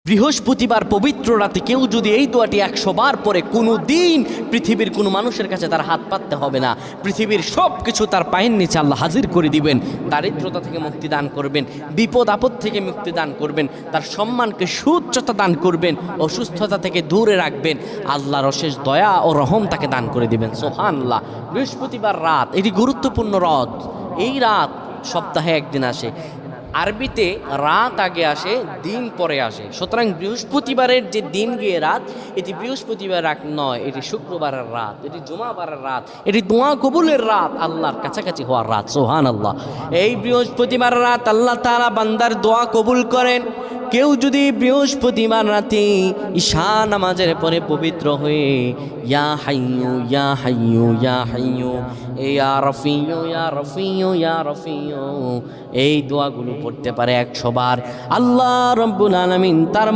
বৃহস্পতিবার পবিত্র রাতে কেউ যদি এই দোয়াটি 100 বার পরে কোনো দিন পৃথিবীর কোনো মানুষের কাছে তার হাত পাততে হবে না, পৃথিবীর সব কিছু তার পায়ের নিচে আল্লাহ হাজির করে দিবেন। দারিদ্রতা থেকে মুক্তি দান করবেন, বিপদ আপদ থেকে মুক্তি দান করবেন, তার সম্মানকে সুউচ্চতা দান করবেন, অসুস্থতা থেকে দূরে রাখবেন, আল্লাহর অশেষ দয়া ও রহম তাকে দান করে দিবেন। সুবহানাল্লাহ। বৃহস্পতিবার রাত এটি গুরুত্বপূর্ণ রাত। এই রাত সপ্তাহে একদিন আসে। আরবিতে রাত আগে আসে, দিন পরে আসে। সুতরাং বৃহস্পতিবারের যে দিন গিয়ে রাত, এটি বৃহস্পতিবার রাত নয়, এটি শুক্রবারের রাত, এটি জুমাবারের রাত, এটি দোয়া কবুলের রাত, আল্লাহর কাছাকাছি হওয়ার রাত। সুবহানাল্লাহ। এই বৃহস্পতিবার রাত আল্লাহ তাআলা বান্দার দোয়া কবুল করেন। কেউ যদি বৃহস্পতিবার রাতে ঈশা নামাজের পরে পবিত্র হয়ে ইয়া হাইয়ু ইয়া হাইয়ু ইয়া হাইয়ু ইয়া রফিয়ু ইয়া রফিয়ু ইয়া রফিয়ু এই দোয়াগুলো পড়তে পারে 100 বার, আল্লাহ রাব্বুল আলামিন তার